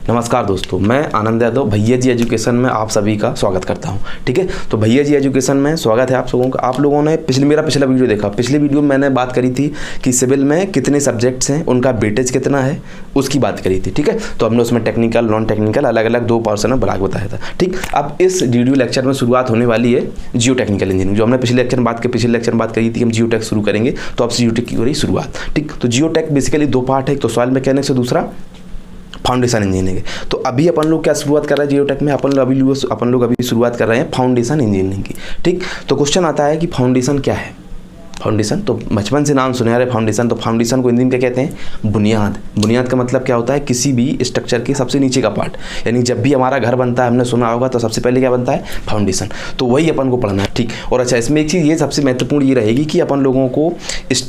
नमस्कार दोस्तों, मैं आनंद यादव भैया जी एजुकेशन में आप सभी का स्वागत करता हूं। ठीक है, तो भैया जी एजुकेशन में स्वागत है आप लोगों का। आप लोगों ने मेरा पिछला वीडियो देखा। पिछले वीडियो में मैंने बात करी थी कि सिविल में कितने सब्जेक्ट्स हैं, उनका वेटेज कितना है, उसकी बात करी थी। ठीक है, तो हमने उसमें टेक्निकल नॉन टेक्निकल अलग अलग 2 पोर्शन में भाग बताया था। ठीक, अब इस वीडियो लेक्चर में शुरुआत होने वाली है जियो टेक्निकल इंजीनियरिंग, जो हमने पिछले लेक्चर में बात करी थी हम जियो टेक शुरू करेंगे, तो अब जियो टेक की हो रही शुरुआत। ठीक, तो जियो टेक बेसिकली 2 पार्ट है, एक तो सॉइल मैकेनिक्स और दूसरा फाउंडेशन इंजीनियरिंग। तो अभी अपन लोग क्या शुरुआत कर रहे हैं जियो टेक में, अपन लोग अभी शुरुआत कर रहे हैं फाउंडेशन इंजीनियरिंग की। ठीक, तो क्वेश्चन आता है कि फाउंडेशन क्या है। फाउंडेशन तो बचपन से नाम सुने आ रहे फाउंडेशन, तो फाउंडेशन को हिंदी में क्या कहते हैं, बुनियाद। बुनियाद का मतलब क्या होता है, किसी भी स्ट्रक्चर के सबसे नीचे का पार्ट। यानी जब भी हमारा घर बनता है, हमने सुना होगा, तो सबसे पहले क्या बनता है, फाउंडेशन। तो वही अपन को पढ़ना है। ठीक, और अच्छा इसमें एक चीज़ ये सबसे महत्वपूर्ण ये रहेगी कि अपन लोगों को इस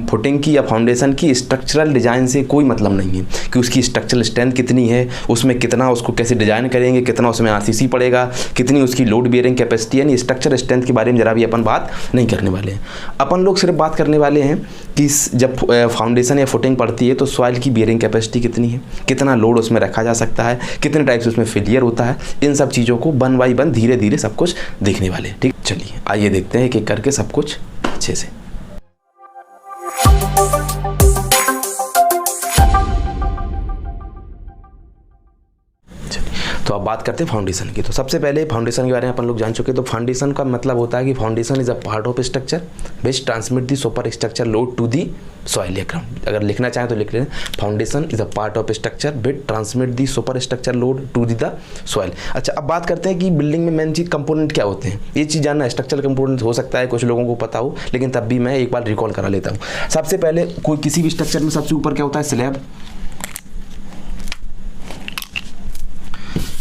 फुटिंग की या फाउंडेशन की स्ट्रक्चरल डिज़ाइन से कोई मतलब नहीं है कि उसकी स्ट्रक्चरल स्ट्रेंथ कितनी है, उसमें कितना उसको कैसे डिज़ाइन करेंगे, कितना उसमें आरसीसी पड़ेगा, कितनी उसकी लोड बियरिंग कैपेसिटी, यानी स्ट्रक्चर स्ट्रेंथ के बारे में जरा भी अपन बात नहीं करने वाले हैं। अपन लोग सिर्फ बात करने वाले हैं कि जब फाउंडेशन या फुटिंग पड़ती है तो सॉइल की बियरिंग कैपेसिटी कितनी है, कितना लोड उसमें रखा जा सकता है, कितने टाइप से उसमें फेलियर होता है। इन सब चीज़ों को 1 बाय 1 धीरे धीरे सब कुछ देखने वाले हैं। ठीक, चलिए आइए देखते हैं एक-एक करके सब कुछ अच्छे से। तो अब बात करते हैं फाउंडेशन की। तो सबसे पहले फाउंडेशन के बारे में अपन लोग जान चुके हैं। तो फाउंडेशन का मतलब होता है कि foundation is a part of structure which transmit the super structure load to the soil या ग्राउंड। अगर लिखना चाहें तो लिख लें, foundation is a part of structure which transmit the super structure load to the the soil. अच्छा, अब बात करते हैं कि बिल्डिंग में मेन चीज कंपोनेंट क्या होते हैं। ये चीज़ जानना, स्ट्रक्चरल कंपोनेंट हो सकता है कुछ लोगों को पता हो, लेकिन तब भी मैं एक बार रिकॉल करा लेता हूँ। सबसे पहले कोई किसी भी स्ट्रक्चर में सबसे ऊपर क्या होता है, स्लैब।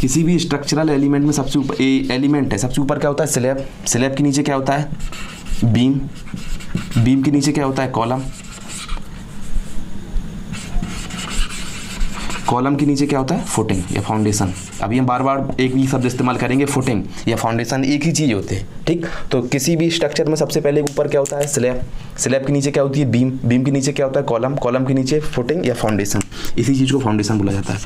किसी भी स्ट्रक्चरल एलिमेंट में सबसे ऊपर एलिमेंट है, सबसे ऊपर क्या होता है, स्लैब। स्लैब के नीचे क्या होता है, बीम। बीम के नीचे क्या होता है, कॉलम। कॉलम के नीचे क्या होता है, फुटिंग या फाउंडेशन। अभी हम बार बार एक ही शब्द इस्तेमाल करेंगे, फुटिंग या फाउंडेशन एक ही चीज़ होते हैं। ठीक, तो किसी भी स्ट्रक्चर में सबसे पहले ऊपर क्या होता है, स्लैब। स्लैब के नीचे क्या होती है, बीम। बीम के नीचे क्या होता है, कॉलम। कॉलम के नीचे फुटिंग या फाउंडेशन। इसी चीज़ को फाउंडेशन बोला जाता है।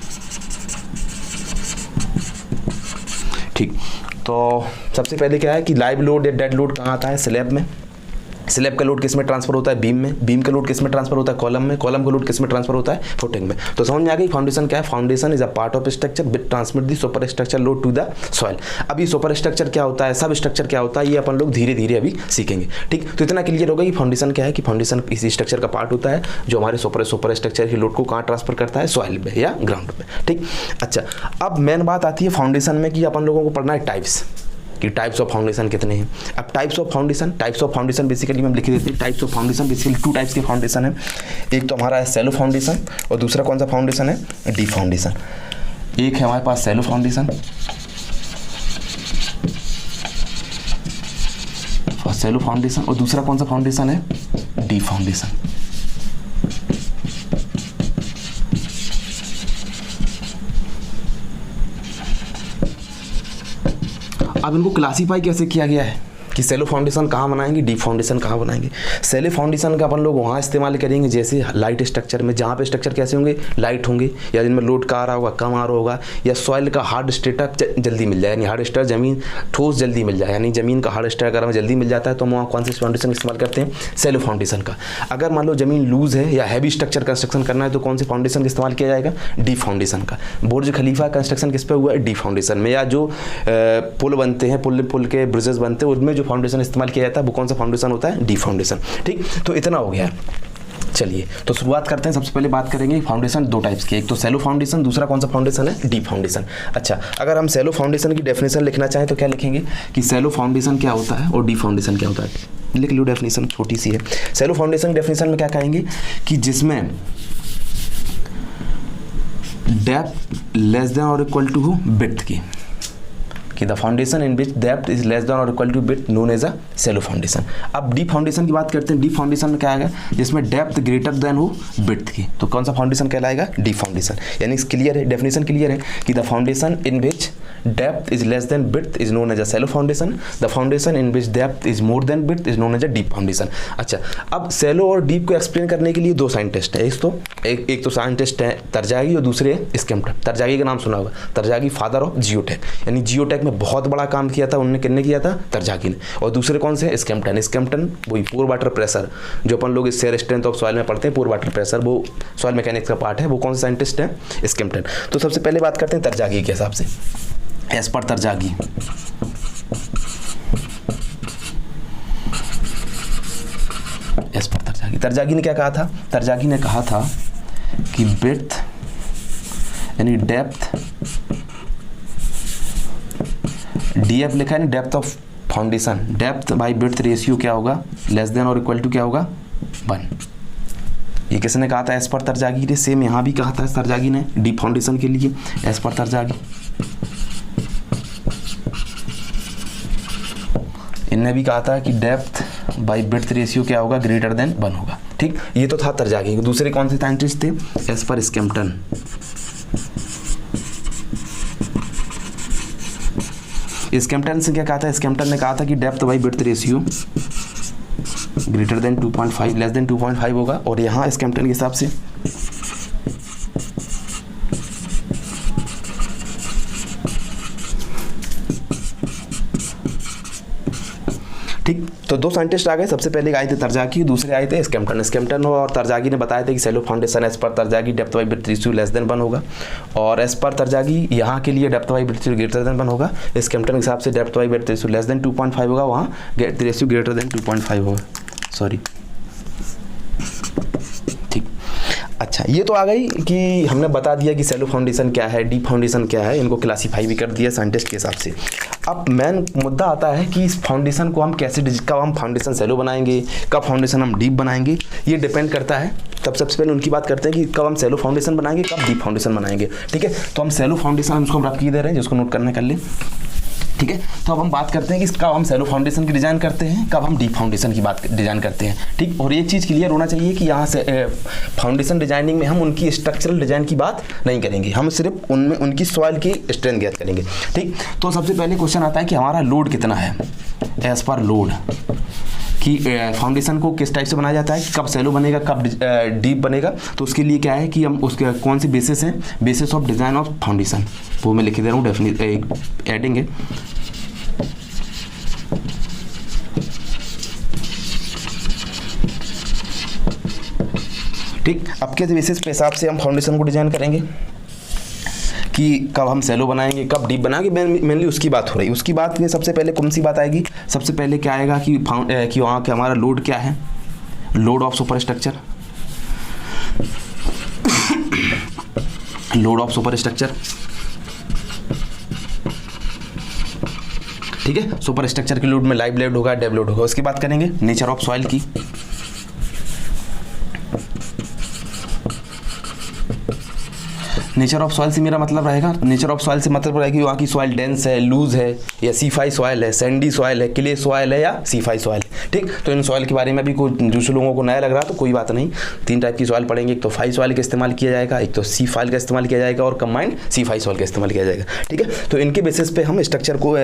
ठीक, तो सबसे पहले क्या है कि लाइव लोड या डेड लोड कहाँ आता है, स्लैब में। स्लैब का लोड किस में ट्रांसफर होता है, बीम में। बीम का लोड किस में ट्रांसफर होता है, कॉलम में। कॉलम का लोड किस में ट्रांसफर होता है, फुटिंग में। तो समझ में आ गई फाउंडेशन क्या है। Foundation is a part of structure which transmit the super structure load to the soil. अभी सुपर स्ट्रक्चर क्या होता है, सब स्ट्रक्चर क्या होता है, ये अपन लोग धीरे धीरे अभी सीखेंगे। ठीक, तो इतना क्लियर होगा कि फाउंडेशन क्या है, कि फाउंडेशन इसी स्ट्रक्चर का पार्ट होता है जो हमारे सुपर स्ट्रक्चर के लोड को कहाँ ट्रांसफर करता है, सॉइल में या ग्राउंड में। ठीक, अच्छा अब मेन बात आती है फाउंडेशन में कि अपन लोगों को पढ़ना है टाइप्स, कि टाइप्स ऑफ फाउंडेशन कितने हैं। अब टाइप्स ऑफ फाउंडेशन बेसिकली हम लिख देते हैं। Types of foundation basically 2 types के फाउंडेशन है। एक तो हमारा है सैलो फाउंडेशन और दूसरा कौन सा फाउंडेशन है, डीप फाउंडेशन। एक है हमारे पास सैलो फाउंडेशन और दूसरा कौन सा फाउंडेशन है, डीप फाउंडेशन। अब इनको क्लासीफाई कैसे किया गया है कि सैलो फाउंडेशन कहाँ बनाएंगे, डीप फाउंडेशन कहाँ बनाएंगे। सैलो फाउंडेशन का अपन लोग वहाँ इस्तेमाल करेंगे जैसे लाइट स्ट्रक्चर में, जहाँ पे स्ट्रक्चर कैसे होंगे, लाइट होंगे, या जिनमें लोड का आ रहा होगा, कम आ रहा होगा, या सॉइल का हार्ड स्टेटअप जल्दी मिल जाए, यानी हार्ड स्टेट जमीन ठोस जल्दी मिल जाए, यानी जमीन का हार्ड स्टेट अगर हमें जल्दी मिल जाता है तो हम वहाँ कौन से फाउंडेशन इस्तेमाल करते हैं, सैलो फाउंडेशन का। अगर मान लो जमीन लूज है या हैवी स्ट्रक्चर कंस्ट्रक्शन करना है तो कौन से फाउंडेशन का इस्तेमाल किया जाएगा, डीप फाउंडेशन का। बुर्ज खलीफा कंस्ट्रक्शन किस पे हुआ है, डीप फाउंडेशन में। या जो पुल बनते हैं, पुल के ब्रिजेस बनते हैं, उनमें जो फाउंडेशन इस्तेमाल किया जाता है वो कौन सा फाउंडेशन होता है, डीप फाउंडेशन। ठीक, तो इतना हो गया। चलिए तो शुरुआत करते हैं। सबसे पहले बात करेंगे फाउंडेशन 2 टाइप्स के, एक तो सैलो फाउंडेशन, दूसरा कौन सा फाउंडेशन है, डीप फाउंडेशन। अच्छा, अगर हम सैलो फाउंडेशन की डेफिनेशन लिखना चाहें तो क्या लिखेंगे कि सैलो फाउंडेशन क्या होता है और डीप फाउंडेशन क्या होता है। लिख लो, डेफिनेशन छोटी सी है। सैलो फाउंडेशन डेफिनेशन में क्या कहेंगे कि जिसमें डेप्थ लेस देन और इक्वल टू हो विड्थ की, कि the foundation in which depth is less than और equal to width known as a shallow foundation. अब डीप फाउंडेशन की बात करते हैं। डीप फाउंडेशन में क्या आएगा, जिसमें डेप्थ ग्रेटर देन हो विड्थ की, तो कौन सा फाउंडेशन कहलाएगा, डीप फाउंडेशन। यानी क्लियर है, डेफिनेशन क्लियर है कि the foundation in which depth is less than width is known as a shallow foundation, the foundation in which depth is more than width is known as a deep foundation. अच्छा, अब shallow और deep को explain करने के लिए दो scientist है, एक तो साइंटिस्ट है तरजागी और दूसरे है स्कैम्पटन। तरजागी का नाम सुना होगा, तरजागी फादर ऑफ जियोटेक, यानी जियोटेक में बहुत बड़ा काम किया था उन्होंने, किसने किया था? तरजागी ने। और दूसरे कौन से? स्कैम्पटन। स्कैम्पटन वही पोर वाटर प्रेशर, जो अपन लोग शेयर स्ट्रेंथ ऑफ सॉइल में पढ़ते हैं, पोर वाटर प्रेशर वो सॉइल मैकेनिक्स का पार्ट है, वो कौन से साइंटिस्ट है? स्कैम्पटन। तो सबसे पहले बात करते हैं तरजागी के हिसाब से, एज पर तरजागी। एज पर तरजागी, तरजागी ने क्या कहा था? तरजागी ने कहा था कि विड्थ यानी डेप्थ, डीएफ लिखा है ना, depth of foundation, depth by width ratio क्या होगा? लेस देन और इक्वल टू क्या होगा? 1। ये किसने कहा था? एज पर तरजागी ने। सेम यहाँ भी कहा था तरजागी ने डीप फाउंडेशन के लिए, एज पर तरजागी। इनने भी कहा था कि डेप्थ बाय विड्थ रेशियो क्या होगा? ग्रेटर देन 1 होगा। ठीक, ये तो था तरजागी। दूसरे कौन से साइंटिस्ट थे? As per स्कैम्पटन। स्कैम्पटन से क्या कहा था? स्कैम्पटन ने कहा था कि depth by width ratio greater than 2.5 less than 2.5 होगा। और यहाँ स्कैम्पटन के हिसाब से ठीक, तो दो साइंटिस्ट आ गए। सबसे पहले आए थे तरजागी, दूसरे आए थे स्कैम्पटन। स्कैम्पटन और तरजागी ने बताया था कि शैलो फाउंडेशन एज पर Terzaghi depth by width ratio less than 1 होगा, और एज पर तरजागी यहाँ के लिए depth by width ratio greater than 1 होगा। स्कैम्पटन के हिसाब से depth by width ratio less than 2.5 होगा, वहाँ रेशियो ग्रेटर देन 2.5 होगा। सॉरी, ठीक। अच्छा, ये तो आ गई कि हमने बता दिया कि शैलो फाउंडेशन क्या है, डीप फाउंडेशन क्या है, इनको क्लासीफाई भी कर दिया साइंटिस्ट के हिसाब से। अब मेन मुद्दा आता है कि इस फाउंडेशन को हम कैसे, कब हम फाउंडेशन शैलो बनाएंगे, कब फाउंडेशन हम डीप बनाएंगे, ये डिपेंड करता है। तब सबसे पहले उनकी बात करते हैं कि कब हम शैलो फाउंडेशन बनाएंगे, कब डीप फाउंडेशन बनाएंगे। ठीक है, तो हम शैलो फाउंडेशन हम उसको रख के दे रहे हैं, जिसको नोट करने कर ले। ठीक है, तो अब हम बात करते हैं कि कब हम शैलो फाउंडेशन की डिज़ाइन करते हैं, कब हम डीप फाउंडेशन की बात डिज़ाइन करते हैं। ठीक, और एक चीज़ क्लियर होना चाहिए कि यहाँ से फाउंडेशन डिजाइनिंग में हम उनकी स्ट्रक्चरल डिज़ाइन की बात नहीं करेंगे, हम सिर्फ उनमें उनकी सॉइल की स्ट्रेंथ ज्ञात करेंगे। ठीक, तो सबसे पहले क्वेश्चन आता है कि हमारा लोड कितना है, एज पर लोड, कि फाउंडेशन को किस टाइप से बनाया जाता है, कब शैलो बनेगा, कब डीप बनेगा। तो उसके लिए क्या है कि हम उसके कौन सी बेसिस हैं, basis of design of foundation, वो मैं लिख दे रहा हूँ, डेफिनेट एडिंग है। ठीक, अब के बेसिस पे हिसाब से हम फाउंडेशन को डिज़ाइन करेंगे कि कब हम शैलो बनाएंगे, कब डीप बनाएंगे, मेनली उसकी बात हो रही है। उसकी बात में सबसे पहले कौन सी बात आएगी? सबसे पहले क्या आएगा कि वहाँ के हमारा लोड क्या है, load of super structure, load of super structure. ठीक है, सुपर स्ट्रक्चर के लोड में लाइव लोड होगा, डेव लोड होगा। उसकी बात करेंगे नेचर ऑफ सॉइल की, नेचर ऑफ सॉइल से मेरा मतलब रहेगा, नेचर ऑफ सॉइल से मतलब रहेगा कि वहाँ की सॉइल डेंस है, लूज है, या C5 सॉइल है, सैंडी सॉइल है, क्ले सॉइल है, या C5 सॉइल है। ठीक, तो इन सॉइल के बारे में भी कोई दूसरे लोगों को नया लग रहा है तो कोई बात नहीं, 3 टाइप की सॉइल पढ़ेंगे। एक तो 5 सॉइल का इस्तेमाल किया जाएगा, एक तो C5 का इस्तेमाल किया जाएगा, और कंबाइंड C5 सॉइल का इस्तेमाल किया जाएगा। ठीक है, तो इनके बेसिस पे हम स्ट्रक्चर को,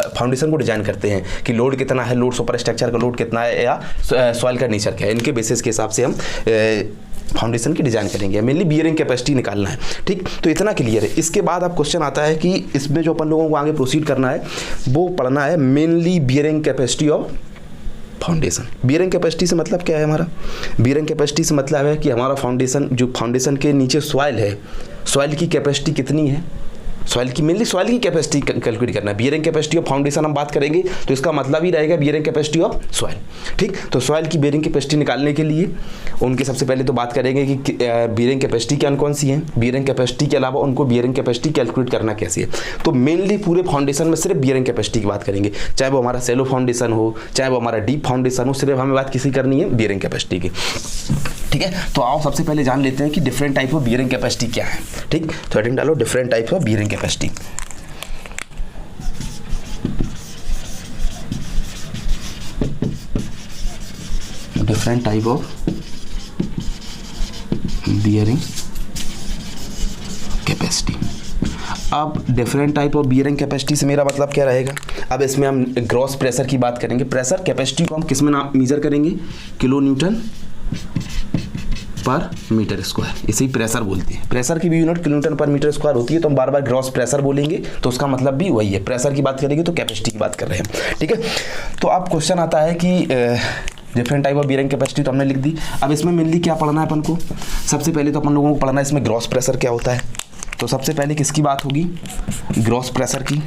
फाउंडेशन को डिजाइन करते हैं कि लोड कितना है, लोड सुपर स्ट्रक्चर का लोड कितना है, या सॉइल का नेचर क्या है। इनके बेसिस के हिसाब से हम फाउंडेशन की डिजाइन करेंगे, मेनली बियरिंग कैपेसिटी निकालना है। ठीक, तो इतना क्लियर है। इसके बाद अब क्वेश्चन आता है कि इसमें जो अपन लोगों को आगे प्रोसीड करना है वो पढ़ना है mainly bearing capacity of foundation. Bearing capacity से मतलब क्या है हमारा? बियरिंग कैपेसिटी से मतलब है कि हमारा फाउंडेशन, जो फाउंडेशन के नीचे सॉइल है, सॉइल की कैपेसिटी कितनी है, सॉइल की, मेनली सॉइल की कैपेसिटी कैलकुलेट करना है। बियरिंग कैपेसिटी ऑफ फाउंडेशन हम बात करेंगे तो इसका मतलब ही रहेगा बियरिंग कैपेसिटी ऑफ सॉइल। ठीक, तो सॉइल की बियरिंग कैपेसिटी निकालने के लिए उनके सबसे पहले तो बात करेंगे कि बियरिंग कैपेसिटी कौन कौन सी है, बियरिंग कैपेसिटी के अलावा उनको बियरिंग कैपेसिटी कैलकुलेट करना कैसे है। तो मेनली पूरे फाउंडेशन में सिर्फ बियरिंग कैपेसिटी की बात करेंगे, चाहे वो हमारा शैलो फाउंडेशन हो, चाहे वो हमारा डीप फाउंडेशन हो, सिर्फ हमें बात किसी करनी है बियरिंग कैपेसिटी की। ठीक है, तो आओ सबसे पहले जान लेते हैं कि different type of bearing capacity क्या है। ठीक, तो हेडिंग डालो different types of bearing capacity. Different type of bearing capacity. अब different type of bearing capacity से मेरा मतलब क्या रहेगा, अब इसमें हम ग्रॉस प्रेशर की बात करेंगे। प्रेशर कैपेसिटी को हम किस में मेजर करेंगे, किलो न्यूटन पर मीटर स्क्वायर, इसे ही प्रेशर बोलते हैं। प्रेशर की भी यूनिट किलो न्यूटन पर मीटर स्क्वायर होती है, तो हम बार बार ग्रॉस प्रेशर बोलेंगे तो उसका मतलब भी वही है। प्रेशर की बात करेंगे तो कैपेसिटी की बात कर रहे हैं, ठीक है। तो अब क्वेश्चन आता है कि different type of bearing capacity तो हमने लिख दी। अब इसमें मेनली क्या पढ़ना है अपन को, सबसे पहले तो अपन लोगों को पढ़ना है इसमें ग्रॉस प्रेशर क्या होता है। तो सबसे पहले किसकी बात होगी, ग्रॉस प्रेशर की।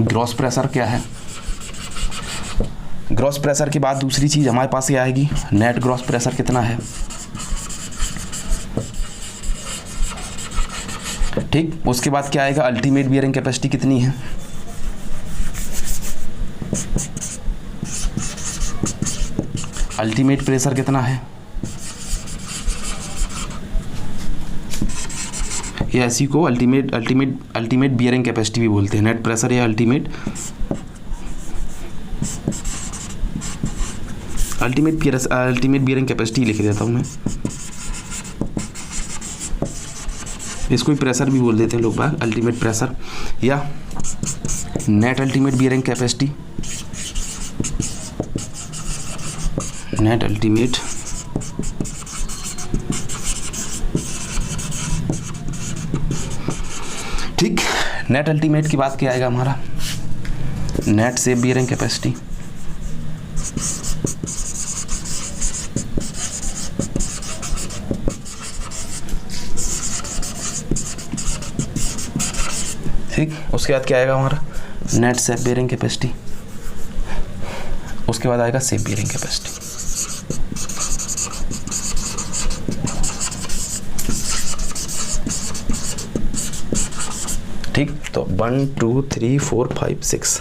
ग्रॉस प्रेशर क्या है, ग्रॉस प्रेशर के बाद दूसरी चीज हमारे पास ये आएगी, नेट ग्रॉस प्रेशर कितना है, ठीक। उसके बाद क्या आएगा, अल्टीमेट बियरिंग कैपेसिटी कितनी है, अल्टीमेट प्रेशर कितना है, या इसी को अल्टीमेट बियरिंग कैपेसिटी भी बोलते हैं, नेट प्रेशर या अल्टीमेट बियरिंग कैपेसिटी लिख देता हूँ मैं, इसको ही प्रेशर भी बोल देते हैं लोग बाग, अल्टीमेट प्रेशर या net ultimate bearing capacity, net ultimate ठीक। नेट अल्टीमेट की बात क्या आएगा हमारा, नेट सेप बियरिंग कैपेसिटी, ठीक। उसके बाद क्या आएगा हमारा, नेट सेप बियरिंग कैपेसिटी, उसके बाद आएगा सेप बियरिंग कैपेसिटी। ठीक, तो 1 2 3 4 5 6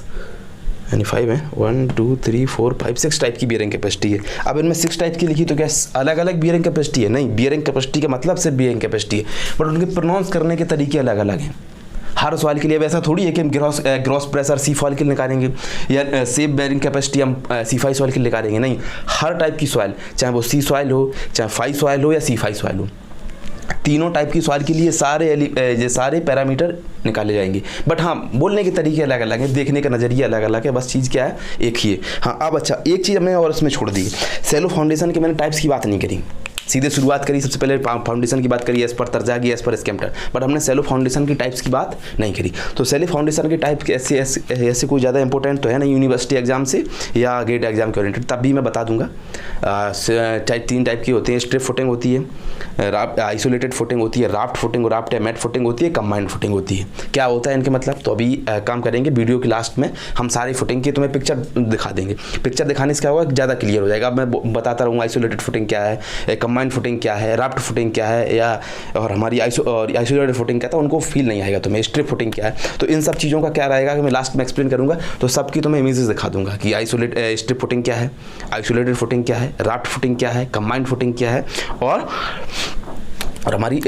यानी 5 है, 1 2 3 4 5 6 टाइप की बियरिंग कैपेसिटी है। अब इनमें 6 टाइप की लिखी तो क्या अलग अलग बियरिंग कैपेसिटी है, नहीं, बियरिंग कैपेसिटी का मतलब सिर्फ बियरिंग कैपेसिटी है, बट उनके प्रोनाउंस करने के तरीके अलग अलग हैं। हर सवाल के लिए वैसा थोड़ी है कि हम ग्रॉस प्रेशर सी सॉइल के लिए निकालेंगे या सेप बियरिंग कैपेसिटी हम C5 सॉइल के लिए निकालेंगे, नहीं। हर टाइप की सॉइल, चाहे वो सी सॉइल हो, चाहे 5 सॉइल हो या C5 सॉइल हो, तीनों टाइप की सॉइल के लिए सारे पैरामीटर निकाले जाएंगे। बट हाँ, बोलने के तरीके अलग अलग हैं, देखने का नज़रिया अलग अलग है, बस चीज़ क्या है, एक ही है। हाँ, अब अच्छा, एक चीज़ हमने और इसमें छोड़ दी, सेलो फाउंडेशन के मैंने टाइप्स की बात नहीं करी, सीधे शुरुआत करी, सबसे पहले फाउंडेशन की बात करी एज पर तरजागी, एज पर स्कैम्टर, बट हमने सेलो फाउंडेशन की टाइप्स की बात नहीं करी। तो सेलो फाउंडेशन की टाइप ऐसे कोई ज़्यादा इंपॉर्टेंट तो है ना यूनिवर्सिटी एग्जाम से या गेट एग्जाम के ओरिएंटेड, तब भी मैं बता दूंगा। 3 टाइप की होती हैं, स्ट्रिप फुटिंग होती है, आइसोलेटेड फुटिंग होती है, राफ्ट फुटिंग, राफ्ट या मैट फुटिंग होती है, कंबाइंड फुटिंग होती है। क्या होता है इनके मतलब, तो अभी काम करेंगे वीडियो के लास्ट में, हम सारी फुटिंग की तुम्हें पिक्चर दिखा देंगे। पिक्चर दिखाने से क्या होगा, ज़्यादा क्लियर हो जाएगा। अब मैं बताता रहूँगा आइसोलेटेड फुटिंग क्या है, कंबाइंड फुटिंग क्या है, राफ्ट फुटिंग क्या है, या और हमारी आइसोलेटेड फुटिंग क्या था, उनको फील नहीं आएगा तुम्हें। स्ट्रिप फुटिंग क्या है, तो इन सब चीज़ों का क्या रहेगा कि मैं लास्ट में एक्सप्लेन करूँगा, तो सबकी तुम्हें इमेजेस दिखा दूंगा कि स्ट्रिप फुटिंग क्या है, आइसोलेटेड फुटिंग क्या है, राफ्ट फुटिंग क्या है, कंबाइंड फुटिंग क्या है, और हमारी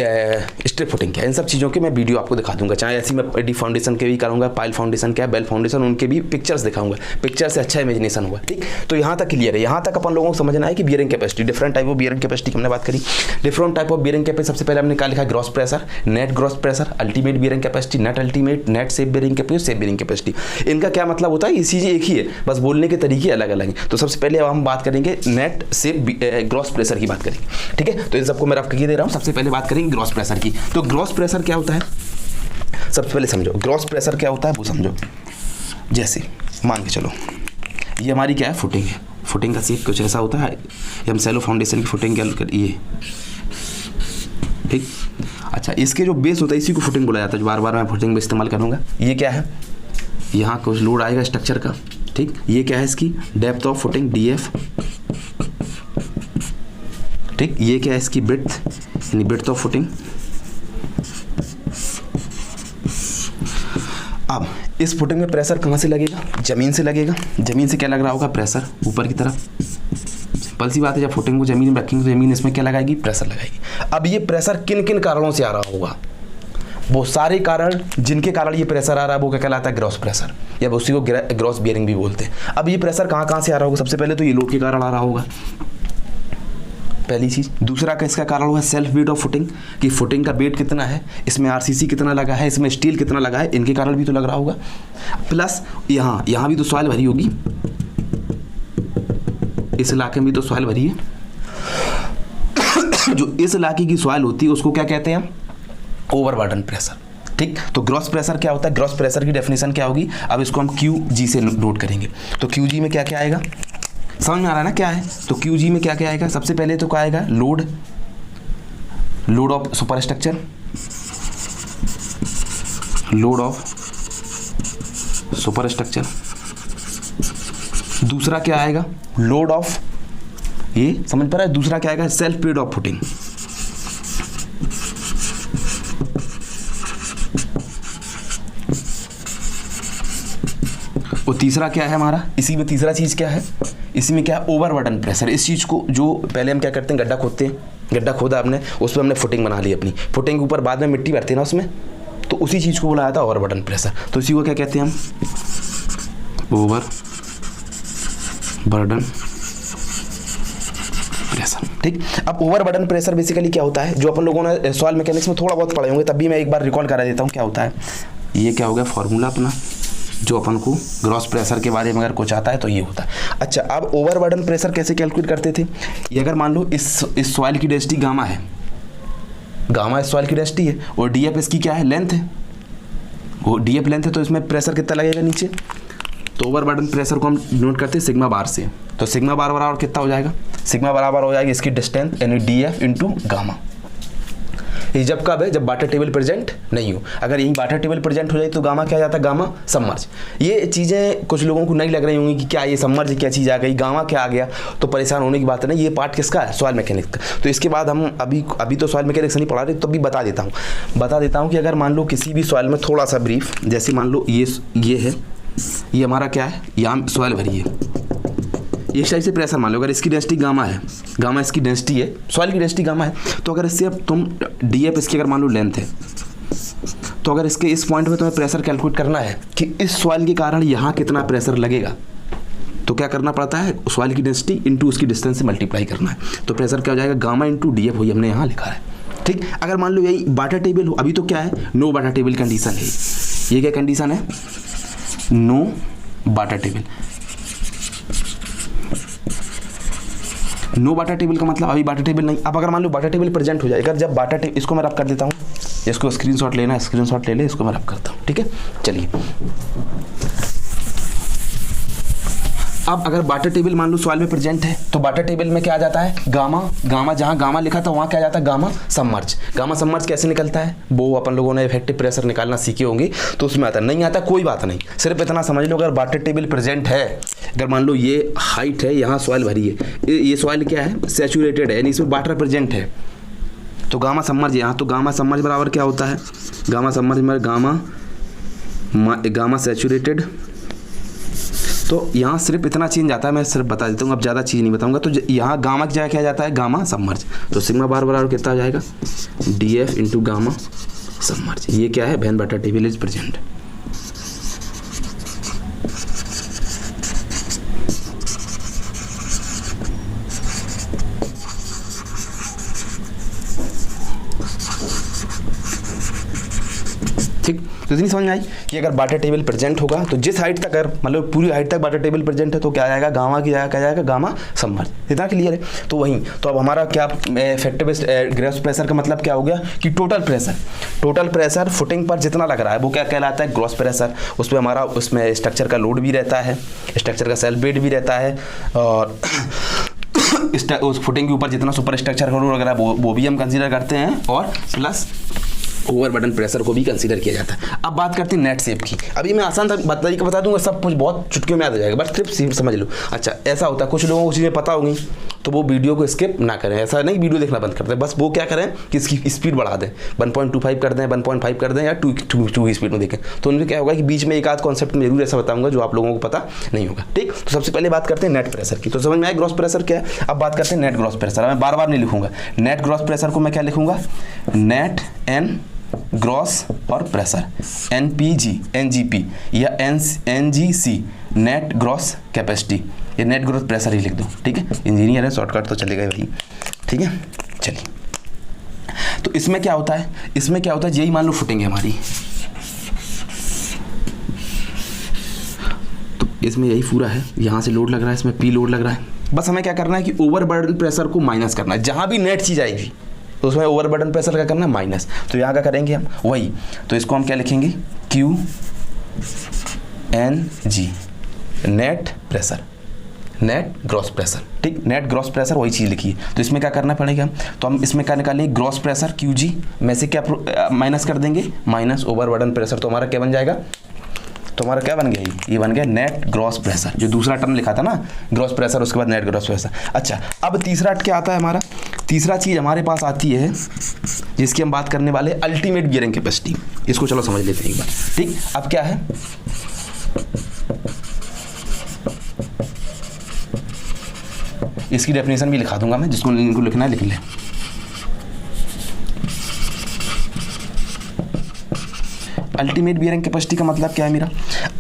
स्ट्रिप फुटिंग क्या है। इन सब चीज़ों के मैं वीडियो आपको दिखा दूंगा, चाहे ऐसी मैं डी फाउंडेशन के भी करूँगा, पाइल फाउंडेशन क्या है, बेल फाउंडेशन, उनके भी पिक्चर्स दिखाऊंगा, पिक्चर से अच्छा इमेजिनेशन होगा। ठीक, तो यहाँ तक क्लियर है। यहाँ तक अपन लोगों को समझना है कि bearing capacity, different type of bearing capacity की हमने बात करी। Different type of bearing capacity, सबसे पहले हमने क्या लिखा, gross pressure, net gross pressure, ultimate bearing capacity, net ultimate, net safe bearing capacity, safe bearing capacity. इनका क्या मतलब होता है, ये चीज़ें एक ही है, बस बोलने के तरीके अलग अलग हैं। तो सबसे पहले हम बात करेंगे नेट सेप ग्रॉस प्रेशर की बात करेंगे। ठीक है, तो इन सबको मैं रख के दे रहा हूँ। सबसे पहले बात करेंगे ग्रॉस प्रेशर की। तो ग्रॉस प्रेशर क्या होता है, सबसे पहले समझो ग्रॉस प्रेशर क्या होता है, वो समझो। जैसे मान के चलो ये हमारी क्या है, फुटिंग है, फुटिंग का शेप कुछ ऐसा होता है, ये हम सेलो फाउंडेशन की फुटिंग क्या कर, ये ठीक। अच्छा, इसके जो बेस होता है इसी को फुटिंग बोला जाता है, जो बार बार मैं फुटिंग में इस्तेमाल करूँगा। ये क्या है, यहाँ कुछ लोड आएगा स्ट्रक्चर का, ठीक। ये क्या है, इसकी डेप्थ ऑफ फुटिंग DF, ठीक। ये क्या है, इसकी ब्रेड्थ यानी ब्रेड्थ ऑफ फुटिंग। अब इस फुटिंग में प्रेशर कहाँ से लगेगा, ज़मीन से लगेगा। ज़मीन से क्या लग रहा होगा, प्रेशर ऊपर की तरफ। सिंपल सी बात है, जब फुटिंग को ज़मीन में रखेंगे तो ज़मीन इसमें क्या लगाएगी, प्रेशर लगाएगी। अब ये प्रेशर किन किन कारणों से आ रहा होगा, वो सारे कारण जिनके कारण ये प्रेशर आ रहा है वो क्या कहलाता है, ग्रॉस प्रेशर, या उसी को ग्रॉस बियरिंग भी बोलते हैं। अब ये प्रेशर कहाँ कहाँ से आ रहा होगा, सबसे पहले तो ये लोड के कारण आ रहा होगा, पहली चीज़। दूसरा का इसका कारण हुआ सेल्फ वेट ऑफ फुटिंग, कि फुटिंग का वेट कितना है, इसमें आरसीसी कितना लगा है, इसमें स्टील कितना लगा है, इनके कारण भी तो लग रहा होगा। प्लस यहाँ भी तो सॉइल भरी होगी, इस इलाके में भी तो सॉइल भरी है। जो इस इलाके की सॉइल होती है उसको क्या कहते हैं हम, ओवरबर्डन प्रेशर। ठीक, तो ग्रॉस प्रेशर क्या होता है, ग्रॉस प्रेशर की डेफिनेशन क्या होगी, अब इसको हम QG से नोट करेंगे। तो QG में क्या क्या आएगा, समझ में आ रहा है ना क्या है। तो QG में क्या क्या आएगा, सबसे पहले तो क्या आएगा, load of super structure, load of super structure. दूसरा क्या आएगा, लोड ऑफ, ये समझ पा रहा है। दूसरा क्या आएगा, सेल्फ वेट ऑफ फुटिंग। और तीसरा क्या है हमारा, इसी में तीसरा चीज़ क्या है, इसी में क्या है, ओवरबर्डन प्रेशर। इस चीज़ को जो पहले हम क्या करते हैं, गड्ढा खोदते हैं, गड्ढा खोदा आपने, उस पर हमने फुटिंग बना ली अपनी, फुटिंग के ऊपर बाद में मिट्टी भरते हैं ना उसमें, तो उसी चीज़ को बुलाया था ओवरबर्डन प्रेशर। तो इसी को क्या कहते हैं हम, ओवरबर्डन प्रेशर। ठीक, अब ओवरबर्डन प्रेशर बेसिकली क्या होता है, जो अपन लोगों ने सॉइल मैकेनिक्स में थोड़ा बहुत पढ़े होंगे, तब भी मैं एक बार रिकॉल करा देता हूँ क्या होता है। ये क्या हो गया फॉर्मूला अपना, जो अपन को ग्रॉस प्रेशर के बारे में अगर कुछ आता है तो ये होता है। अच्छा, अब ओवरबर्डन प्रेशर कैसे कैलकुलेट करते थे, ये अगर मान लो इस सॉइल की डेंसिटी गामा है, गामा इस सॉइल की डेंसिटी है, और DF इसकी क्या है, लेंथ है, वो DF लेंथ है, तो इसमें प्रेशर कितना लगेगा नीचे। तो ओवरबर्डन प्रेशर को हम नोट करते हैं सिग्मा बार से। तो सिग्मा बार बराबर कितना हो जाएगा, सिग्मा बराबर हो जाएगी इसकी डिस्टेंस यानी DF इंटू गामा। ये जब कब है, जब वाटर टेबल प्रेजेंट नहीं हो। अगर यही वाटर टेबल प्रेजेंट हो जाए तो गामा क्या जाता है, गामा सबमर्ज। ये चीज़ें कुछ लोगों को नहीं लग रही होंगी कि क्या ये सबमर्ज क्या चीज़ आ गई, गामा क्या आ गया, तो परेशान होने की बात है ना। ये पार्ट किसका है, सॉइल मैकेनिक्स का। तो इसके बाद हम अभी तो सॉइल मैकेनिक्स नहीं पढ़ा रहे, तो अभी बता देता हूँ कि अगर मान लो किसी भी सॉइल में थोड़ा सा ब्रीफ, जैसे मान लो ये है, ये हमारा क्या है, यहाँ सॉइल भरी है, इस टाइप से प्रेशर मान लो, अगर इसकी डेंसिटी गामा है, गामा इसकी डेंसिटी है, सॉइल की डेंसिटी गामा है, तो अगर इससे अब तुम DF इसकी अगर मान लो लेंथ है, तो अगर इसके इस पॉइंट में तुम्हें प्रेशर कैलकुलेट करना है कि इस सॉइल के कारण यहाँ कितना प्रेशर लगेगा, तो क्या करना पड़ता है, सॉइल की डेंसिटी इंटू उसकी डिस्टेंस से मल्टीप्लाई करना है। तो प्रेशर क्या हो जाएगा, गामा इंटू DF, वही हमने यहाँ लिखा है। ठीक, अगर मान लो यही वाटर टेबल हो, अभी तो क्या है, नो वाटर टेबल कंडीशन है। ये क्या कंडीशन है, no water table. No water table का मतलब अभी वाटर टेबल नहीं। अब अगर मान लो वाटर टेबल प्रेजेंट हो जाए, अगर जब वाटर टेबल, इसको मैं रब कर देता हूँ, इसको स्क्रीनशॉट लेना है, स्क्रीनशॉट ले ले, इसको मैं रब करता हूँ। ठीक है, चलिए। अब अगर वाटर टेबल मान लो सॉइल में प्रेजेंट है, तो वाटर टेबल में क्या आ जाता है, गामा जहाँ गामा लिखा था वहाँ क्या आ जाता है, गामा सबमर्ज। गामा सबमर्ज कैसे निकलता है, वो अपन लोगों ने इफेक्टिव प्रेशर निकालना सीखे होंगे, तो उसमें आता नहीं आता कोई बात नहीं, सिर्फ इतना समझ लो, अगर वाटर टेबल प्रेजेंट है, अगर मान लो ये हाइट है, यहाँ सॉइल भरी है, ये सॉइल क्या है, सैचुरेटेड है, यानी इसमें वाटर प्रेजेंट है, तो गामा सबमर्ज यहाँ, तो गामा सबमर्ज बराबर क्या होता है, गामा सबमर्ज में गामा सैचुरेटेड। तो यहाँ सिर्फ इतना चेंज आता है, मैं सिर्फ बता देता हूँ, अब ज़्यादा चीज़ नहीं बताऊँगा। तो यहाँ गामा की जगह क्या जाता है, गामा सबमर्ज। तो सिग्मा बार बराबर कितना हो जाएगा, DF इंटू गामा सबमर्ज। ये क्या है, when water table is present. ठीक, तो इतनी समझ में आई कि अगर वाटर टेबल प्रेजेंट होगा तो जिस हाइट तक, अगर मतलब पूरी हाइट तक वाटर टेबल प्रेजेंट है, तो क्या आएगा, गामा की जगह क्या जाएगा, गामा सबमर्ज। इतना क्लियर है। तो वहीं, तो अब हमारा क्या इफेक्टिव ग्रॉस प्रेशर का मतलब क्या हो गया कि टोटल प्रेशर फुटिंग पर जितना लग रहा है वो क्या कहलाता है, ग्रॉस प्रेशर। उस पर हमारा, उसमें स्ट्रक्चर का लोड भी रहता है, स्ट्रक्चर का सेल्फ वेट भी रहता है, और उस फुटिंग के ऊपर जितना सुपर स्ट्रक्चर का लोड लग रहा है वो भी हम कंसीडर करते हैं, और प्लस ओवरबर्डन प्रेशर को भी कंसीडर किया जाता है। अब बात करते हैं नेट शेप की। अभी मैं आसान तरीका बता दूंगा, सब कुछ बहुत चुटकियों में याद आ जाएगा, बस सिर्फ समझ लो। अच्छा, ऐसा होता है, कुछ लोगों को चीज़ें पता होंगी तो वो वीडियो को स्किप ना करें, ऐसा नहीं वीडियो देखना बंद कर दें, बस वो क्या करें कि इसकी स्पीड बढ़ा दें, 1.25 कर दें, 1.5 कर दें, या 2 की स्पीड में देखें। तो उनमें क्या होगा कि बीच में एक आध कॉन्सेप्ट में जरूर ऐसा बताऊंगा जो आप लोगों को पता नहीं होगा। ठीक, तो सबसे पहले बात करते हैं नेट प्रेशर की। तो समझ में आया ग्रॉस प्रेशर क्या है। अब बात करते हैं नेट ग्रॉस प्रेशर। मैं बार बार नहीं लिखूंगा, नेट ग्रॉस प्रेशर को मैं क्या लिखूंगा, नेट एन ग्रॉस और प्रेशर, NPG, NGP या NGC, नेट ग्रॉस कैपेसिटी, ये नेट ग्रॉस प्रेशर ही लिख दो। ठीक है, इंजीनियर है, शॉर्टकट तो चलेगा भाई। ठीक है, चलिए। तो इसमें क्या होता है, इसमें क्या होता है, यही मान लो फुटिंग है हमारी, तो इसमें यही पूरा है, यहाँ से लोड लग रहा है, इसमें पी लोड लग रहा है। बस हमें क्या करना है कि ओवरबर्डन प्रेशर को माइनस करना है, जहाँ भी नेट चीज आएगी तो उसमें ओवरबर्डन प्रेशर क्या करना है, माइनस। तो यहाँ क्या करेंगे हम, वही, तो इसको हम क्या लिखेंगे, Q N G, net pressure, net gross pressure, ठीक, नेट ग्रॉस प्रेशर वही चीज़ लिखी है। तो इसमें क्या करना पड़ेगा, तो हम इसमें क्या निकालेंगे, ग्रॉस प्रेशर क्यू जी में से क्या माइनस कर देंगे, माइनस ओवरबर्डन प्रेशर। तो हमारा क्या बन जाएगा, तो हमारा क्या बन गया, ये बन गया नेट ग्रॉस प्रेशर, जो दूसरा टर्म लिखा था ना ग्रॉस प्रेशर, उसके बाद नेट ग्रॉस प्रेशर। अच्छा, अब तीसरा क्या आता है हमारा, तीसरा चीज़ हमारे पास आती है जिसकी हम बात करने वाले, अल्टीमेट बियरिंग कैपेसिटी। इसको चलो समझ लेते हैं एक बार, ठीक। अब क्या है, इसकी डेफिनेशन भी लिखा दूंगा मैं, जिसको इनको लिखना है लिख ले। अल्टीमेट बियरिंग कैपेसिटी का मतलब क्या है मेरा,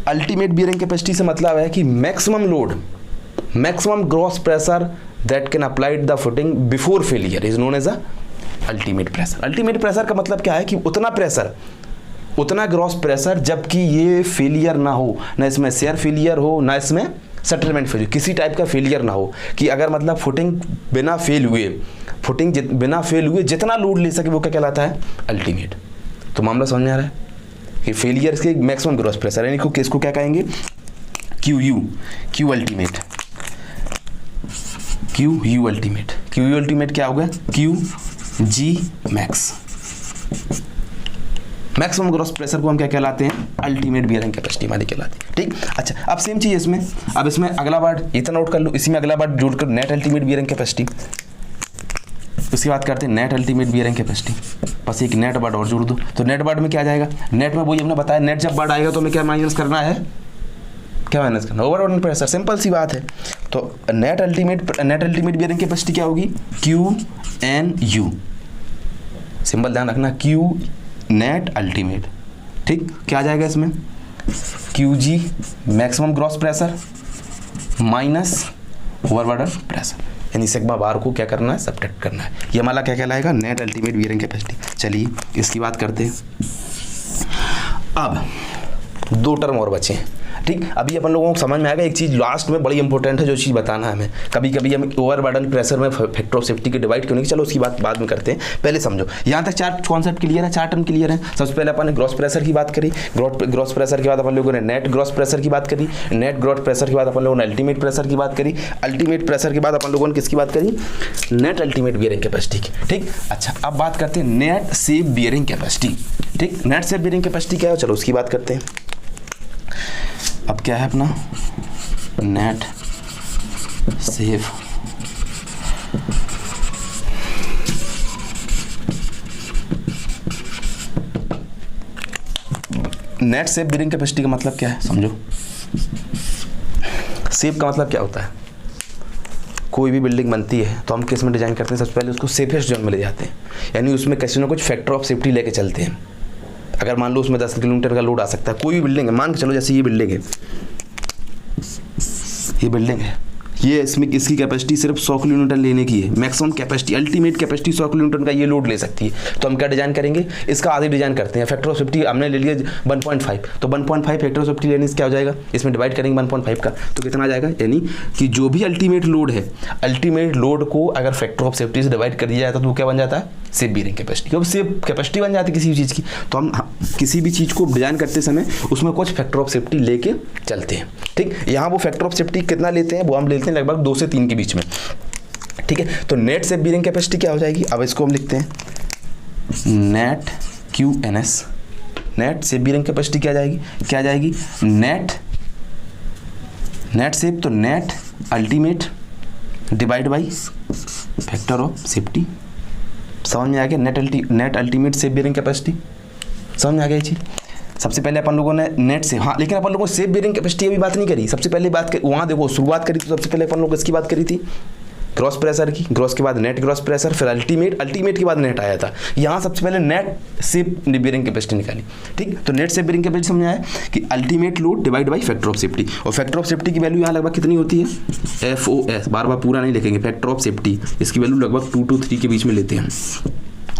अल्टीमेट बियरिंग कैपेसिटी से मतलब है कि maximum load, maximum gross pressure that can applied the footing before failure is known as a ultimate pressure. Ultimate pressure का मतलब क्या है कि उतना प्रेशर, उतना ग्रॉस प्रेशर जबकि ये फेलियर ना हो, ना इसमें शेयर फेलियर हो, ना इसमें सेटलमेंट फेलियर, किसी टाइप का फेलियर ना हो, कि अगर मतलब फुटिंग बिना फेल हुए, फुटिंग बिना फेल हुए जितना लोड ले सके वो क्या कहलाता है, अल्टीमेट। तो मामला समझ में आ रहा है कि फेलियर के मैक्सिमम ग्रॉस प्रेशर, यानी कि इसको क्या कहेंगे, Q U, Q ultimate, Q U ultimate, Q U ultimate क्या होगा, क्यू जी मैक्स, मैक्सिमम ग्रॉस प्रेशर को हम क्या कहलाते हैं, अल्टीमेट बियरिंग कैपेसिटी हमारी कहलाती है, ठीक। अच्छा, अब सेम चीज़ इसमें, अब इसमें अगला वर्ड इतना नोट कर लो, इसी में अगला वर्ड जोड़कर नेट अल्टीमेट बियरिंग कैपेसिटी, उसकी बात करते हैं नेट अल्टीमेट बियरिंग कैपेसिटी। बस एक नेट वर्ड और जोड़ दो, तो नेट वर्ड में क्या आ जाएगा, नेट में वही हमने बताया, नेट जब वर्ड आएगा तो हमें क्या माइनस करना है, क्या माइनस करना, ओवरबर्डन प्रेशर, सिंपल सी बात है। तो नेट अल्टीमेट बियरिंग कैपेसिटी क्या होगी, क्यू एन यू, सिंपल ध्यान रखना, क्यू नेट अल्टीमेट, ठीक। क्या आ जाएगा इसमें, Q G maximum gross pressure minus overburden pressure, यानी सिग्मा बार को क्या करना है, सब्ट्रैक्ट करना है। ये हमारा क्या कहलाएगा, नेट अल्टीमेट बियरिंग कैपेसिटी। चलिए इसकी बात करते हैं। अब दो टर्म और बचे हैं, ठीक। अभी अपन लोगों को समझ में आएगा एक चीज़ लास्ट में बड़ी इंपॉर्टेंट है, जो चीज़ बताना है हमें। कभी कभी हम ओवरबर्डन प्रेशर में फैक्टर ऑफ सेफ्टी के डिवाइड क्यों नहीं, चलो उसकी बात बाद में करते हैं, पहले समझो। यहाँ तक चार कॉन्सेप्ट क्लियर है, चार टर्म क्लियर है। सबसे पहले अपन ने ग्रॉस प्रेशर की बात करी, ग्रॉस प्रेशर के बाद अपन लोगों ने नेट ग्रॉस प्रेशर की बात करी, नेट ग्रॉस प्रेशर के बाद अपन लोगों ने अल्टीमेट प्रेशर की बात करी, अल्टीमेट प्रेशर के बाद अपन लोगों ने किसकी बात करी, नेट अल्टीमेट बियरिंग कैपेसिटी की, ठीक। अच्छा, अब बात करते हैं नेट सेफ बियरिंग कैपेसिटी, ठीक। नेट सेफ बियरिंग कैपेसिटी क्या है, चलो उसकी बात करते हैं। अब क्या है अपना net safe net safe bearing capacity का मतलब क्या है, समझो। सेफ का मतलब क्या होता है, कोई भी बिल्डिंग बनती है तो हम किस में डिजाइन करते हैं, सबसे पहले उसको सेफेस्ट जोन में ले जाते हैं, यानी उसमें किसी न कुछ फैक्टर ऑफ सेफ्टी लेके चलते हैं। अगर मान लो उसमें 10 किलोमीटर का लोड आ सकता है, कोई भी बिल्डिंग है, मान के चलो जैसे ये बिल्डिंग है, ये बिल्डिंग है, ये इसमें इसकी कैपेसिटी सिर्फ 100 किलोमीटर लेने की है, maximum capacity, ultimate capacity 100 kilometre का ये लोड ले सकती है। तो हम क्या डिजाइन करेंगे, इसका आधे डिजाइन करते हैं। फैक्टर ऑफ सेफ्टी हमने ले लिया 1.5, तो 1.5 फैक्टर ऑफ सेफ्टी लेने से क्या हो जाएगा, इसमें डिवाइड करेंगे 1.5 का, तो कितना आ जाएगा, यानी कि जो भी अल्टीमेट लोड है, अल्टीमेट लोड को अगर फैक्टर ऑफ सेफ्टी से डिवाइड कर दिया जाता है तो वो क्या बन जाता है, सेफ बियरिंग कैपेसिटी। क्योंकि सेफ कैपेसिटी बन जाती है किसी भी चीज़ की। तो हम किसी भी चीज़ को डिजाइन करते समय उसमें कुछ फैक्टर ऑफ सेफ्टी लेके चलते हैं, ठीक। यहाँ वो फैक्टर ऑफ सेफ्टी कितना लेते हैं, वो हम लेते हैं लगभग 2 से 3 के बीच में, ठीक है। तो नेट सेफ बियरिंग कैपेसिटी क्या हो जाएगी, अब इसको हम लिखते हैं net Q N S, net safe bearing capacity क्या जाएगी, क्या जाएगी, नेट सेफ, तो net ultimate divide by factor of safety. समझ में आ गया, net ultimate safe bearing capacity, समझ में आ गया ये चीज़। सबसे पहले अपन लोगों ने नेट से, हाँ, लेकिन अपन लोगों ने सेफ बियरिंग कैपेसिटी अभी बात नहीं करी। सबसे पहले बात वहाँ देखो शुरुआत करी तो सबसे पहले अपन लोग इसकी बात करी थी, ग्रॉस प्रेशर की, ग्रॉस के बाद नेट ग्रॉस प्रेशर, फिर अल्टीमेट, अल्टीमेट के बाद नेट आया था। यहाँ सबसे पहले नेट सेफ बेयरिंग कैपेसिटी निकाली। ठीक, तो नेट सेफ बेयरिंग कैपेसिटी समझ आया कि ultimate load divide by factor of safety, और फैक्टर ऑफ सेफ्टी की वैल्यू यहाँ लगभग कितनी होती है, FOS, बार बार पूरा नहीं लिखेंगे, फैक्टर ऑफ सेफ्टी, इसकी वैल्यू लगभग 2 to 3 के बीच में लेते हैं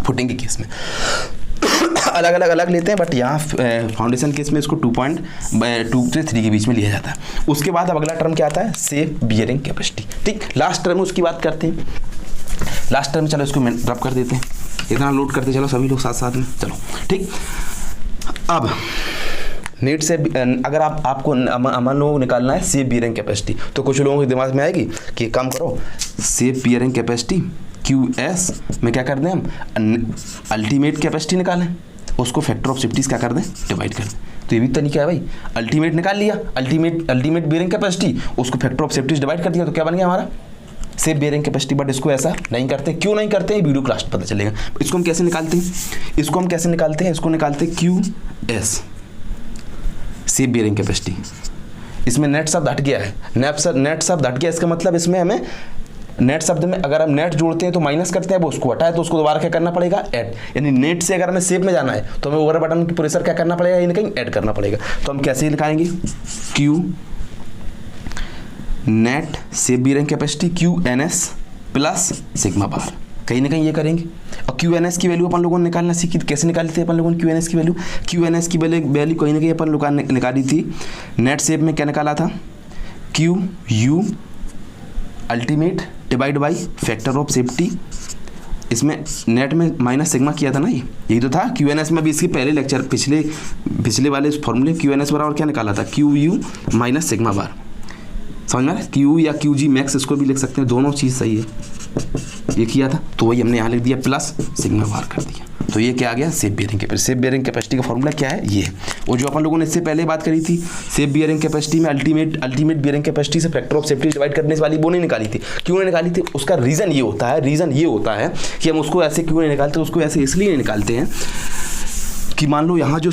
फुटिंग के केस में। अलग लेते हैं, बट यहाँ फाउंडेशन केस में इसको 2 से 3 के बीच में लिया जाता है। उसके बाद अब अगला टर्म क्या आता है, सेफ बियरिंग कैपेसिटी। ठीक, लास्ट टर्म उसकी बात करते हैं। लास्ट टर्म चलो इसको रब कर देते हैं, इतना लोड करते चलो सभी लोग साथ साथ में, चलो ठीक। अब नेट से अगर आपको मान लो निकालना है सेफ बियरिंग कैपेसिटी, तो कुछ लोगों के दिमाग में आएगी कि काम करो, सेफ बियरिंग कैपेसिटी QS में क्या कर दें हम, अल्टीमेट कैपेसिटी निकालें, उसको फैक्टर ऑफ सेफ्टी क्या कर दें, डिवाइड कर दें। तो ये भी तरीका है भाई, अल्टीमेट निकाल लिया, अल्टीमेट बियरिंग कैपेसिटी, उसको फैक्टर ऑफ सेफ्टी डिवाइड कर दिया, तो क्या बन गया हमारा सेफ बियरिंग कैपेसिटी। बट इसको ऐसा नहीं करते, क्यों नहीं करते हैं वीडियो क्लास पता चलेगा। इसको हम कैसे निकालते हैं, इसको निकालते हैं QS सेफ बियरिंग कैपेसिटी। इसमें नेट शब्द हट गया है, नेट शब्द हट गया, इसका मतलब इसमें हमें नेट शब्द में अगर हम नेट जोड़ते हैं तो माइनस करते हैं, वो उसको हटाए तो उसको दोबारा क्या करना पड़ेगा, ऐड। यानी नेट से अगर हमें सेफ में जाना है तो हमें ओवर बटन की प्रेशर क्या करना पड़ेगा, यानी कहीं ऐड करना पड़ेगा। तो हम कैसे लिखाएंगे, Q net safe bearing capacity QNS plus sigma bar, कहीं ना कहीं ये करेंगे। और QNS की वैल्यू अपन लोगों ने निकालना सीखी, कैसे निकालते हैं अपन लोगों ने QNS की वैल्यू, QNS की वैल्यू कहीं ना कहीं अपन लोगों ने निकाली थी। नेट सेफ में क्या निकाला था, QU ultimate divide by factor of safety, इसमें नेट में माइनस सिग्मा किया था ना, यही तो था। QNS में भी इसके पहले लेक्चर पिछले वाले फॉर्मूले QNS बराबर क्या निकाला था, QU माइनस सिग्मा बार, समझ में आ रहा है। Q या QG मैक्स इसको भी लिख सकते हैं, दोनों चीज़ सही है, ये किया था तो वही हमने यहाँ लिख दिया प्लस सिग्मा बार कर दिया। तो ये क्या आ गया, safe bearing capacity. Safe bearing capacity का फॉर्मूला क्या है, ये। और जो अपन लोगों ने इससे पहले बात करी थी, सेफ बियरिंग कैपेसिटी में अल्टीमेट बियरिंग कैपेसिटी से फैक्टर ऑफ सेफ्टी डिवाइड करने वाली वो नहीं निकाली थी। क्यों नहीं निकाली थी, उसका रीज़न ये होता है कि हम उसको ऐसे क्यों नहीं निकालते, उसको ऐसे इसलिए नहीं निकालते हैं कि मान लो यहाँ जो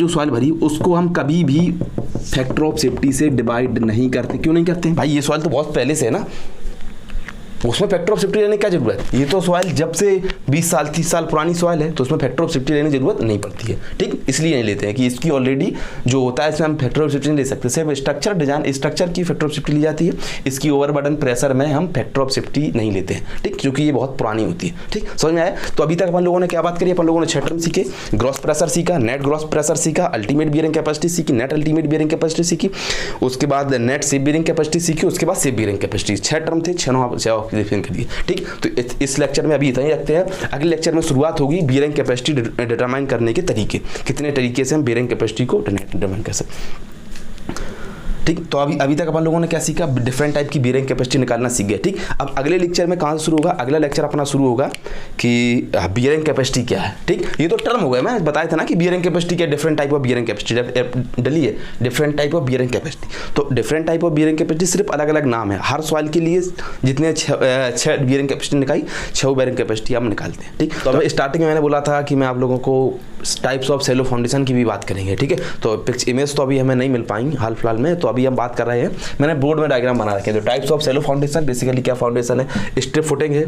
सॉइल भरी उसको हम कभी भी फैक्टर ऑफ सेफ्टी से डिवाइड नहीं करते। क्यों नहीं करते भाई, ये सॉइल तो बहुत पहले से है ना, उसमें फैक्टर ऑफ सेफ्टी लेने की क्या जरूरत है। ये तो सॉइल जब से 20 साल 30 साल पुरानी सॉइल है, तो उसमें फैक्टर ऑफ सेफ्टी लेने की जरूरत नहीं पड़ती है। ठीक, इसलिए नहीं लेते हैं कि इसकी ऑलरेडी जो होता है इसमें हम फैक्टर ऑफ सेफ्टी नहीं ले सकते। सिर्फ स्ट्रक्चर डिजाइन स्ट्रक्चर की फैक्टर ऑफ सेफ्टी ली जाती है, इसकी ओवरबर्डन प्रेशर में हम फैक्टर ऑफ सेफ्टी नहीं लेते हैं। ठीक, क्योंकि ये बहुत पुरानी होती है। ठीक, समझ में आया। तो अभी तक अपन लोगों ने क्या बात करी, अपन लोगों ने 6 टर्म सीखे, ग्रॉस प्रेशर सीखा, नेट ग्रॉस प्रेशर सीखा, अल्टीमेट बियरिंग कैपेसिटी सीखी, नेट अल्टीमेट बियरिंग कैपेसिटी सीखी, उसके बाद नेट सेफ बियरिंग कैपेसिटी सीखी, उसके बाद सेफ बियरिंग कैपेसिटी। 6 टर्म थे, 6 डिफाइन कर दिए। ठीक, तो इस लेक्चर में अभी इतना ही रखते हैं। अगले लेक्चर में शुरुआत होगी बियरिंग कैपेसिटी डिटरमाइन करने के तरीके, कितने तरीके से हम बियरिंग कैपेसिटी को डिटरमाइन कर सकते। ठीक, तो अभी तक अपन लोगों ने क्या सीखा, डिफरेंट टाइप की बियरिंग कैपेसिटी निकालना सीख गए। ठीक, अब अगले लेक्चर में कहाँ से शुरू होगा, अगला लेक्चर अपना शुरू होगा कि बियरिंग कैपेसिटी क्या है। ठीक, ये तो टर्म हो गया, मैं बताया था ना कि बियरिंग कैपेसिटी क्या, different type of bearing capacity डली है, different type of bearing capacity. तो different type of bearing capacity सिर्फ अलग अलग नाम है, हर सॉइल के लिए जितने 6 बियरिंग कैपेसिटी निकाली, 6 बियरिंग कैपेसिटी हम निकालते हैं। ठीक, तो अब स्टार्टिंग में मैंने बोला था कि मैं आप लोगों को टाइप्स ऑफ सेलो फाउंडेशन की भी बात करेंगे। ठीक है, तो पिक्चर इमेज तो अभी हमें नहीं मिल पाएंगी हाल फिलहाल में, तो अभी हम बात कर रहे हैं, मैंने बोर्ड में डायग्राम बना रखे हैं। तो types of shallow foundation basically क्या फाउंडेशन है, स्ट्रिप फुटिंग है,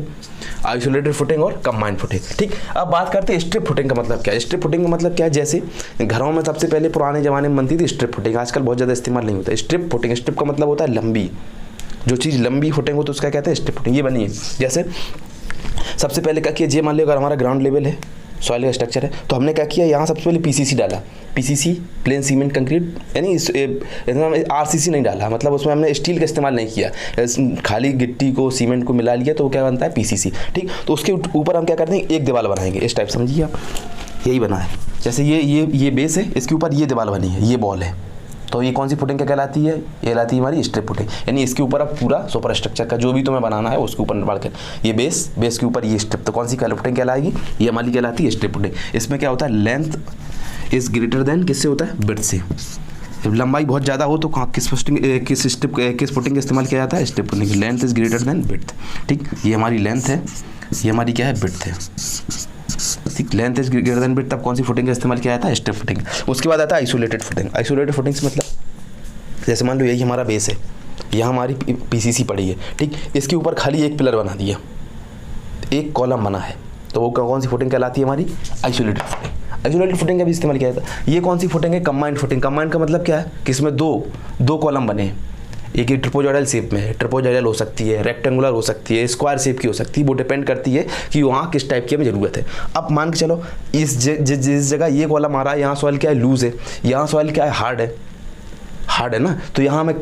आइसोलेटेड फुटिंग और कंबाइंड फुटिंग। ठीक, अब बात करते हैं स्ट्रिप फुटिंग का मतलब क्या है। स्ट्रिप फुटिंग का मतलब क्या है, जैसे घरों में सबसे पहले पुराने जमाने में बनती थी स्ट्रिप फुटिंग, आजकल बहुत ज़्यादा इस्तेमाल नहीं होता। स्ट्रिप फुटिंग, स्ट्रिप का मतलब होता है लंबी, जो चीज़ लंबी फुटिंग हो तो उसका कहते हैं स्ट्रिप फुटिंग। ये बनी है, जैसे सबसे पहले क्या किया, मान लो अगर हमारा ग्राउंड लेवल है, सॉइल का स्ट्रक्चर है, तो हमने क्या किया, यहाँ सबसे पहले PCC डाला, PCC प्लेन सीमेंट कंक्रीट, यानी RCC नहीं डाला, मतलब उसमें हमने स्टील का इस्तेमाल नहीं किया, खाली गिट्टी को सीमेंट को मिला लिया, तो वो क्या बनता है PCC। ठीक, तो उसके ऊपर हम क्या करते हैं, एक दीवार बनाएंगे इस टाइप, समझिए आप, यही बना है। जैसे ये बेस है, इसके ऊपर ये दीवार बनी है, ये बॉल है, तो ये कौन सी फुटिंग क्या कहलाती है, ये कहलाती है हमारी स्ट्रिप फुटिंग। यानी इसके ऊपर अब पूरा सुपर स्ट्रक्चर का जो भी तुम्हें बनाना है उसके ऊपर निर्माण कर, ये बेस के ऊपर ये स्ट्रिप, तो कौन सी फुटिंग कहलाएगी, ये हमारी कहलाती है स्ट्रिप फुटिंग। इसमें क्या होता है, लेंथ इज ग्रेटर देन, किससे होता है, विड्थ से। लंबाई बहुत ज़्यादा हो तो किस फुटिंग का इस्तेमाल किया जाता है, strip footing. Length is greater than width. ठीक, ये हमारी लेंथ है, ये हमारी क्या है, विड्थ है। ठीक, length is greater than width, तब कौन सी फुटिंग का इस्तेमाल किया जाता है, स्ट्रिप फुटिंग। उसके बाद आता है आइसोलेटेड फुटिंग। आइसोलेटेड फुटिंग से मतलब जैसे मान लो यही हमारा बेस है, यहाँ हमारी पीसीसी पड़ी है, ठीक। इसके ऊपर खाली एक पिलर बना दिया, एक कॉलम बना है, तो वो कौन सी फुटिंग कहलाती है हमारी? Isolated footing. आइसोलेटेड फुटिंग का भी इस्तेमाल किया जाता है। ये कौन सी फुटिंग है? Combined footing. कंबाइंड का मतलब क्या है कि इसमें दो कॉलम बने हैं, एक ही ट्रिपोजॉइडल शेप में है, ट्रिपोजॉइडल हो सकती है, रेक्टेंगुलर हो सकती है, स्क्वायर शेप की हो सकती है, वो डिपेंड करती है कि वहाँ किस टाइप की हमें ज़रूरत है। अब मान के चलो जिस जगह ये कॉलम आ रहा है, यहाँ सॉइल क्या है? लूज है, यहाँ सॉइल क्या है? हार्ड है ना, तो यहाँ हमें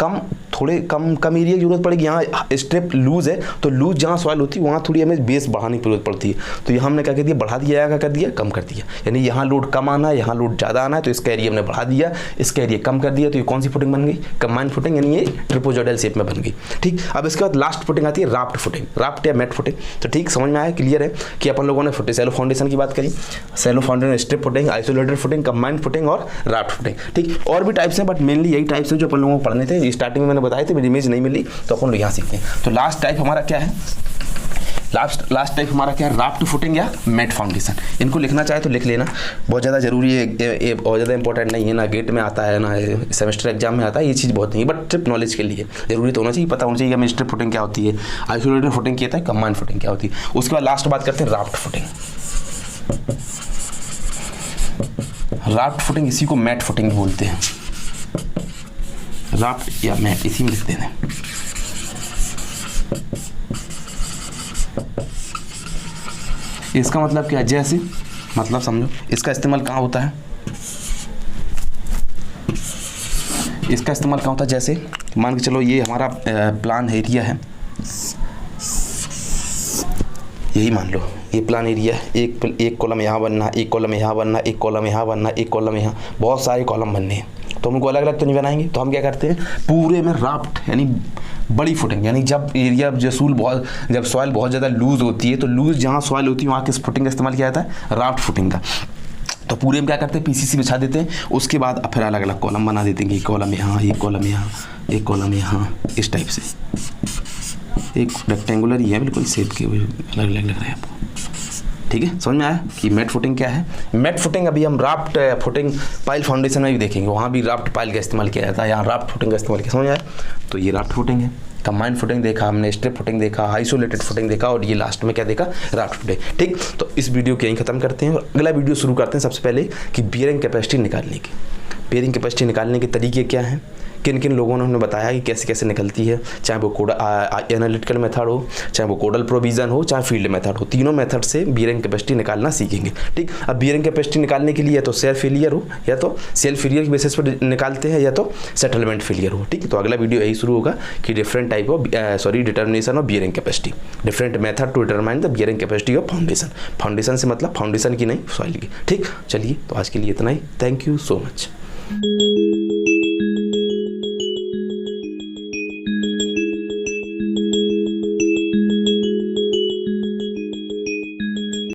थोड़े कम एरिया की जरूरत पड़ेगी। यहाँ स्ट्रिप लूज है, तो लूज जहाँ सॉइल होती है वहाँ थोड़ी हमें बेस बढ़ाने की जरूरत पड़ती है। तो यहाँ हमने क्या कर दिया? बढ़ा दिया, क्या कर दिया? कम कर दिया। यानी यहाँ लोड कम आना है, यहाँ लोड ज़्यादा आना है, तो इसका एरिया हमने बढ़ा दिया, इसका एरिया कम कर दिया। तो ये कौन सी फुटिंग बन गई? कंबाइंड फुटिंग, यानी ये ट्रिपोजॉइडल शेप में बन गई, ठीक। अब इसके बाद लास्ट फुटिंग आती है राफ्ट फुटिंग, राफ्ट या मैट फुटिंग। तो ठीक, समझ में आया, क्लियर है कि अपन लोगों ने सैलो फाउंडेशन की बात करी, shallow foundation, strip footing, isolated footing, combined footing और राफ्ट फुटिंग, ठीक। और भी टाइप्स हैं, बट मेनली यही टाइप्स हैं जो अपन लोगों को पढ़ने थे। स्टार्टिंग में मैंने बताए थे, मेरी इमेज नहीं मिली, तो अपन लोग यहाँ सीखते हैं। तो लास्ट टाइप हमारा क्या है? लास्ट टाइप हमारा क्या है? राफ्ट फुटिंग या मैट फाउंडेशन। इनको लिखना चाहे तो लिख लेना, बहुत ज़्यादा जरूरी है, ये बहुत ज़्यादा इंपॉर्टेंट नहीं है ना, गेट में आता है ना सेमेस्टर एग्जाम में आता है, ये चीज़ बहुत नहीं है, बट सिर्फ नॉलेज के लिए जरूरी तो होना चाहिए, पता होना चाहिए कि हमें स्ट्रिप फुटिंग क्या होती है, आइसोलेटेड फुटिंग क्या होता है, कंबाइंड फुटिंग क्या होती है। उसके बाद लास्ट बात करते हैं राफ्ट फुटिंग। राफ्ट फुटिंग, इसी को मैट फुटिंग बोलते हैं, राफ्ट या मैट इसी में लिखते हैं। इसका मतलब क्या है? जैसे मतलब समझो, इसका इस्तेमाल कहाँ होता है? इसका इस्तेमाल कहाँ होता है? जैसे मान के चलो ये हमारा प्लान एरिया है, यही मान लो ये प्लान एरिया है, एक कॉलम यहाँ बनना, एक कॉलम यहाँ बनना, एक कॉलम यहाँ बनना, एक कॉलम यहाँ, बहुत सारे कॉलम बनने हैं। तो हमको अलग अलग तो नहीं बनाएंगे, तो हम क्या करते हैं? पूरे में राफ्ट यानी बड़ी फुटिंग, यानी जब एरिया जब सॉइल बहुत ज़्यादा लूज होती है, तो लूज जहाँ सॉइल होती है वहाँ किस फुटिंग का इस्तेमाल किया जाता है? राफ्ट फुटिंग का। तो पूरे में क्या करते हैं? पीसीसी बिछा देते हैं, उसके बाद फिर अलग अलग कॉलम बना देते हैं, एक कॉलम यहाँ, एक कॉलम यहाँ, एक कॉलम यहाँ, इस टाइप से। एक रेक्टेंगुलर ही है बिल्कुल शेप के, अलग अलग लग रहा है आपको, ठीक है। समझ में आया कि मैट फुटिंग क्या है? मैट फुटिंग अभी हम राफ्ट फुटिंग पाइल फाउंडेशन में भी देखेंगे, वहाँ भी राफ्ट पाइल का इस्तेमाल किया जाता है, यहाँ राफ्ट फुटिंग का इस्तेमाल किया। समझ आया? तो ये राफ्ट फुटिंग है। कंबाइंड फुटिंग देखा हमने, स्ट्रिप फुटिंग देखा, आइसोलेटेड फुटिंग देखा, और ये लास्ट में क्या देखा? राफ्ट फुटिंग, ठीक। तो इस वीडियो को यहीं खत्म करते हैं और अगला वीडियो शुरू करते हैं सबसे पहले कि बियरिंग कैपेसिटी निकालने की। बियरिंग कैपेसिटी निकालने के तरीके क्या हैं, किन किन लोगों ने हमें बताया कि कैसे कैसे निकलती है, चाहे वो एनालिटिकल मेथड हो, चाहे वो कोडल प्रोविज़न हो, चाहे फील्ड मेथड हो, तीनों मेथड से बियरिंग कैपेसिटी निकालना सीखेंगे, ठीक। अब बियरिंग कैपेसिटी निकालने के लिए या तो सेल्फ फेलियर हो, या तो सेल्फ फेलियर की बेसिस पर निकालते हैं, या तो सेटलमेंट फेलियर हो, ठीक। तो अगला वीडियो यही शुरू होगा कि different type of determination of bearing capacity, different method to determine the bearing capacity of foundation. Foundation से मतलब फाउंडेशन की नहीं, सॉइल की, ठीक। चलिए, तो आज के लिए इतना ही। Thank you so much.